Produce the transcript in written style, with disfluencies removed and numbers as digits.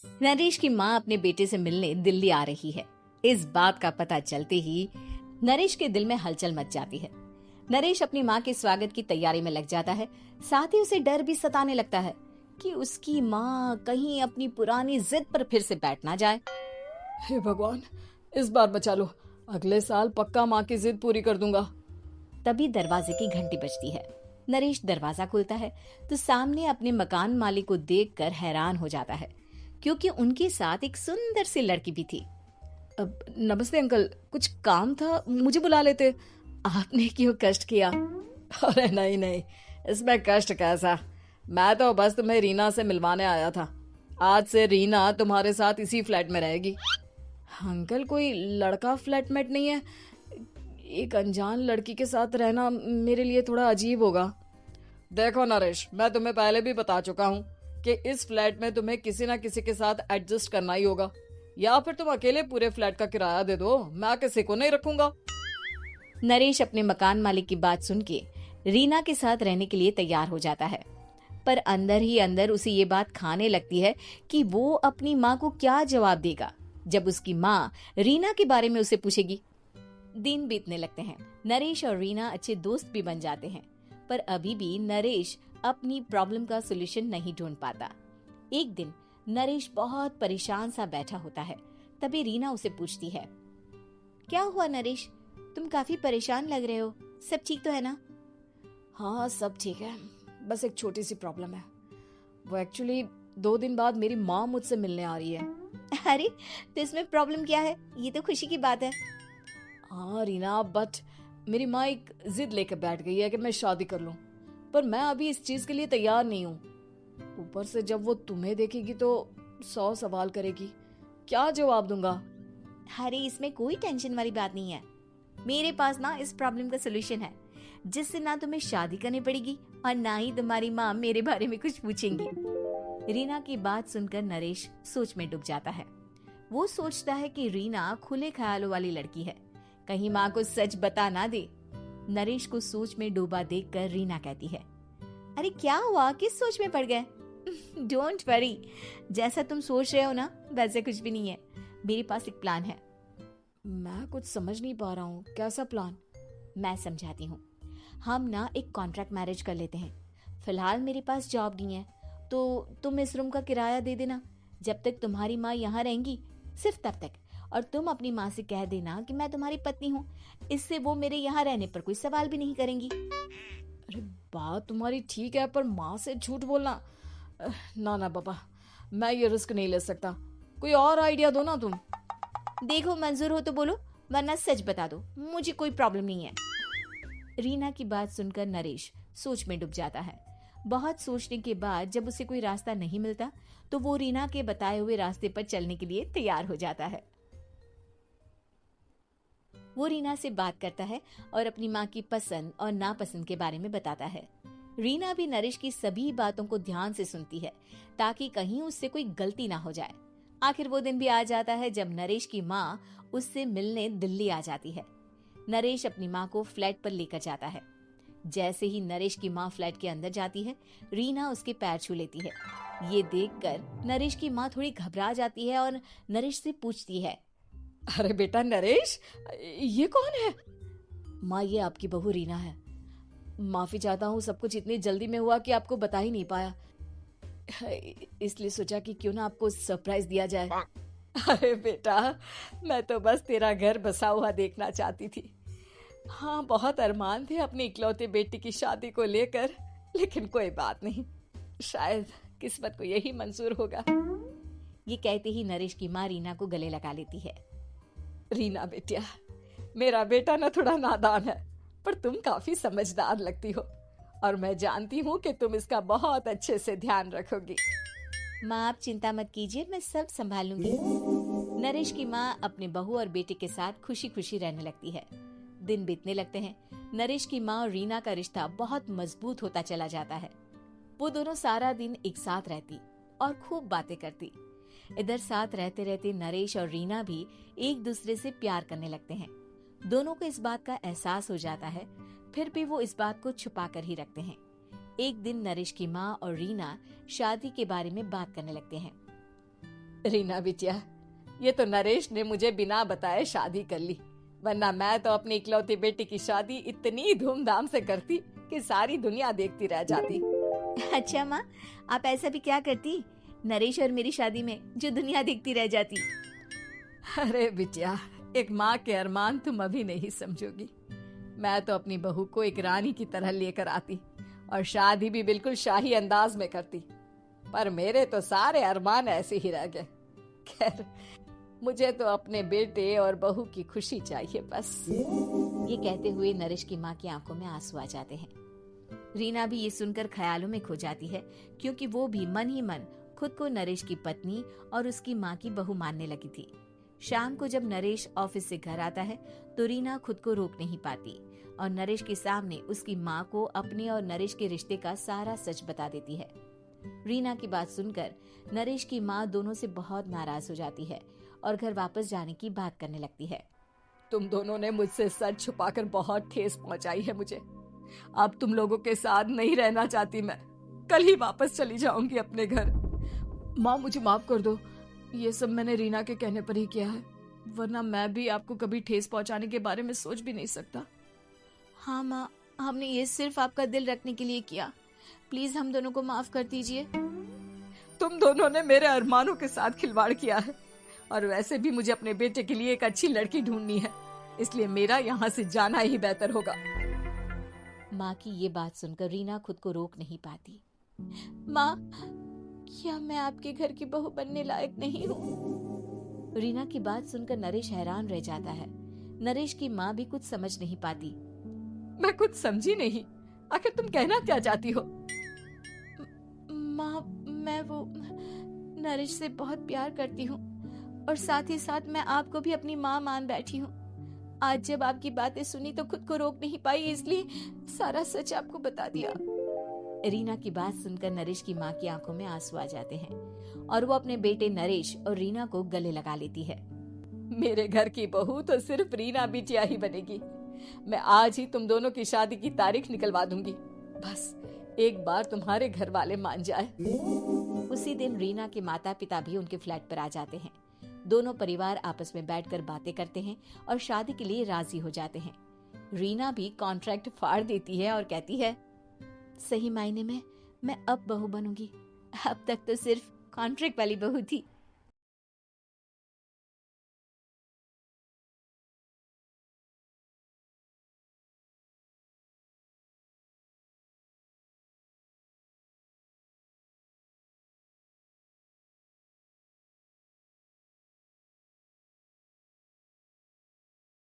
नरेश की माँ अपने बेटे से मिलने दिल्ली आ रही है। इस बात का पता चलते ही नरेश के दिल में हलचल मच जाती है। नरेश अपनी माँ के स्वागत की तैयारी में लग जाता है। साथ ही उसे डर भी सताने लगता है कि उसकी माँ कहीं अपनी पुरानी जिद पर फिर से बैठ ना जाए। हे भगवान, इस बार बचा लो। अगले साल पक्का माँ की जिद पूरी कर दूंगा। तभी दरवाजे की घंटी बजती है। नरेश दरवाजा खोलता है तो सामने अपने मकान मालिक को देखकर हैरान हो जाता है, क्योंकि उनके साथ एक सुंदर सी लड़की भी थी। नमस्ते अंकल, कुछ काम था, मुझे बुला लेते। आपने क्यों कष्ट किया? अरे नहीं नहीं, इसमें कष्ट कैसा। मैं तो बस तुम्हें रीना से मिलवाने आया था। आज से रीना तुम्हारे साथ इसी फ्लैट में रहेगी। अंकल, कोई लड़का फ्लैटमेट नहीं है? एक अनजान लड़की के साथ रहना मेरे लिए थोड़ा अजीब होगा। देखो नरेश, मैं तुम्हें पहले भी बता चुका हूँ कि इस फ्लैट में तुम्हें किसी ना किसी के साथ एडजस्ट करना ही होगा, या फिर तुम अकेले पूरे फ्लैट का किराया दे दो, मैं किसी को नहीं रखूंगा। नरेश अपने मकान मालिक की बात सुन के रीना के साथ रहने के लिए तैयार हो जाता है, पर अंदर ही अंदर उसे ये बात खाने लगती है कि वो अपनी माँ को क्या जवाब देगा जब उसकी माँ रीना के बारे में उसे पूछेगी। दिन बीतने लगते हैं। नरेश और रीना अच्छे दोस्त भी बन जाते हैं, पर अभी भी नरेश अपनी प्रॉब्लम का सॉल्यूशन नहीं ढूंढ पाता। एक दिन नरेश बहुत परेशान सा बैठा होता है। तभी रीना उसे पूछती है, क्या हुआ नरेश, तुम काफी परेशान लग रहे हो, सब ठीक तो है ना? हाँ, सब ठीक है, बस एक छोटी सी प्रॉब्लम है। वो एक्चुअली 2 दिन बाद मेरी माँ मुझसे मिलने आ रही है। अरे, तो इसमें प्रॉब्लम क्या है? ये तो खुशी की बात है। हाँ रीना, बट मेरी माँ एक जिद लेकर बैठ गई है कि मैं शादी कर लूं, पर मैं अभी इस चीज के लिए तैयार नहीं हूँ। ऊपर से जब वो तुम्हें देखेगी तो 100 सवाल करेगी, क्या जवाब दूंगा? अरे, इसमें कोई टेंशन वाली बात नहीं है। मेरे पास ना इस प्रॉब्लम का सलूशन है, जिससे ना तुम्हें शादी करनी पड़ेगी और ना ही तुम्हारी माँ मेरे बारे में कुछ पूछेंगी। रीना की बात सुनकर नरेश सोच में डूब जाता है। वो सोचता है कि रीना खुले ख्यालों वाली लड़की है, कहीं माँ को सच बता ना दे। नरेश को सोच में डूबा देखकर रीना कहती है, अरे क्या हुआ, किस सोच में पड़ गए? डोंट वरी, जैसा तुम सोच रहे हो ना वैसे कुछ भी नहीं है। मेरे पास एक प्लान है। मैं कुछ समझ नहीं पा रहा हूँ, कैसा प्लान? मैं समझाती हूँ। हम ना एक कॉन्ट्रैक्ट मैरिज कर लेते हैं। फिलहाल मेरे पास जॉब नहीं है, तो तुम इस रूम का किराया दे देना जब तक तुम्हारी माँ यहाँ रहेंगी, सिर्फ तब तक। और तुम अपनी माँ से कह देना कि मैं तुम्हारी पत्नी हूँ, इससे वो मेरे यहाँ रहने पर कोई सवाल भी नहीं करेंगी। अरे बात तुम्हारी ठीक है, पर माँ से झूठ बोलना, ना ना बाबा, मैं ये रिस्क नहीं ले सकता। कोई और आइडिया दो ना तुम। देखो, मंजूर हो तो बोलो, वरना सच बता दो, मुझे कोई प्रॉब्लम नहीं है। रीना की बात सुनकर नरेश सोच में डूब जाता है। बहुत सोचने के बाद जब उसे कोई रास्ता नहीं मिलता, तो वो रीना के बताए हुए रास्ते पर चलने के लिए तैयार हो जाता है। वो रीना से बात करता है और अपनी माँ की पसंद और नापसंद के बारे में बताता है। रीना भी नरेश की सभी बातों को ध्यान से सुनती है, ताकि कहीं उससे कोई गलती ना हो जाए। आखिर वो दिन भी आ जाता है जब नरेश की माँ उससे मिलने दिल्ली आ जाती है। नरेश अपनी माँ को फ्लैट पर लेकर जाता है। जैसे ही नरेश की माँ फ्लैट के अंदर जाती है, रीना उसके पैर छू लेती है। ये देखकर नरेश की माँ थोड़ी घबरा जाती है और नरेश से पूछती है, अरे बेटा नरेश, ये कौन है? माँ, ये आपकी बहू रीना है। माफी चाहता हूँ, सब कुछ इतनी जल्दी में हुआ कि आपको बता ही नहीं पाया, इसलिए सोचा कि क्यों ना आपको सरप्राइज दिया जाए। अरे बेटा, मैं तो बस तेरा घर बसा हुआ देखना चाहती थी। हाँ, बहुत अरमान थे अपनी इकलौते बेटी की शादी को लेकर, लेकिन कोई बात नहीं, शायद किस्मत को यही मंजूर होगा। ये कहते ही नरेश की माँ रीना को गले लगा लेती है। रीना बेटिया, मेरा बेटा ना थोड़ा नादान है, पर तुम काफी समझदार लगती हो, और मैं जानती हूँ कि तुम इसका बहुत अच्छे से ध्यान रखोगी। माँ, आप चिंता मत कीजिए, मैं सब संभालूंगी। नरेश की माँ अपने बहू और बेटे के साथ खुशी खुशी रहने लगती है। दिन बीतने लगते हैं। नरेश की माँ और रीना का रिश्ता बहुत मजबूत होता चला जाता है। वो दोनों सारा दिन एक साथ रहती और खूब बातें करती। इधर साथ रहते रहते नरेश और रीना भी एक दूसरे से प्यार करने लगते हैं। दोनों को इस बात का एहसास हो जाता है, फिर भी वो इस बात को छुपा कर ही रखते हैं। एक दिन नरेश की माँ और रीना शादी के बारे में बात करने लगते हैं। रीना बिटिया, ये तो नरेश ने मुझे बिना बताए शादी कर ली, वरना मैं तो अपनी इकलौती बेटी की शादी इतनी धूमधाम से करती कि सारी दुनिया देखती रह जाती। अच्छा माँ, आप ऐसा भी क्या करती नरेश और मेरी शादी में जो दुनिया देखती रह जाती? अरे बिटिया, एक माँ के अरमान तुम अभी नहीं समझोगी। मैं तो अपनी बहू को एक रानी की तरह लेकर आती और शादी भी बिल्कुल शाही अंदाज में करती, पर मेरे तो सारे अरमान ऐसे ही रह गए। खैर, मुझे तो अपने बेटे और बहू की खुशी चाहिए बस। ये कहते हुए नरेश की माँ की आंखों में आंसू आ जाते हैं। रीना भी ये सुनकर ख्यालों में खो जाती है, क्योंकि वो भी मन ही मन खुद को नरेश की पत्नी और उसकी माँ की बहू मानने लगी थी। शाम को जब नरेश ऑफिस से घर आता है तो रीना खुद को रोक नहीं पाती और नरेश के सामने उसकी माँ को अपने और नरेश के रिश्ते का सारा सच बता देती है। रीना की बात सुनकर नरेश की माँ दोनों से बहुत नाराज हो जाती है और घर वापस जाने की बात करने लगती है। तुम दोनों ने मुझसे सच छुपाकर बहुत ठेस पहुंचाई है मुझे। अब तुम लोगों के साथ नहीं रहना चाहती मैं, कल ही वापस चली जाऊंगी अपने घर। माँ, मुझे माफ कर दो, ये सब मैंने रीना के कहने पर ही किया है, वरना मैं भी आपको कभी ठेस पहुंचाने के बारे में सोच भी नहीं सकता। हाँ माँ, हमने ये सिर्फ आपका दिल रखने के लिए किया, प्लीज हम दोनों को माफ कर दीजिए। तुम दोनों ने मेरे अरमानों के साथ खिलवाड़ किया है, और वैसे भी मुझे अपने बेटे के लिए एक अच्छी लड़की ढूंढनी है, इसलिए मेरा यहाँ से जाना ही बेहतर होगा। माँ की ये बात सुनकर रीना खुद को रोक नहीं पाती। माँ, क्या मैं आपके घर की बहू बनने लायक नहीं हूँ? रीना की बात सुनकर नरेश हैरान रह जाता है। नरेश की माँ भी कुछ समझ नहीं पाती। मैं कुछ समझी नहीं, आखिर तुम कहना क्या चाहती हो? माँ, मैं वो नरेश से बहुत प्यार करती हूँ और साथ ही साथ मैं आपको भी अपनी माँ मान बैठी हूँ। आज जब आपकी बातें सुनी तो खुद को रोक नहीं पाई, इसलिए सारा सच आपको बता दिया। रीना की बात सुनकर नरेश की माँ की आंखों में आंसू आ जाते हैं और वो अपने बेटे नरेश और रीना को गले लगा लेती है। मेरे घर की बहू तो सिर्फ रीना बिटिया ही बनेगी। मैं आज ही तुम दोनों की शादी की तारीख निकलवा दूंगी, बस एक बार तुम्हारे घर वाले मान जाए। उसी दिन रीना के माता पिता भी उनके फ्लैट पर आ जाते हैं। दोनों परिवार आपस में बैठकर बातें करते हैं और शादी के लिए राजी हो जाते हैं। रीना भी कॉन्ट्रैक्ट फाड़ देती है और कहती है, सही मायने में मैं अब बहू बनूंगी, अब तक तो सिर्फ कॉन्ट्रैक्ट वाली बहू थी।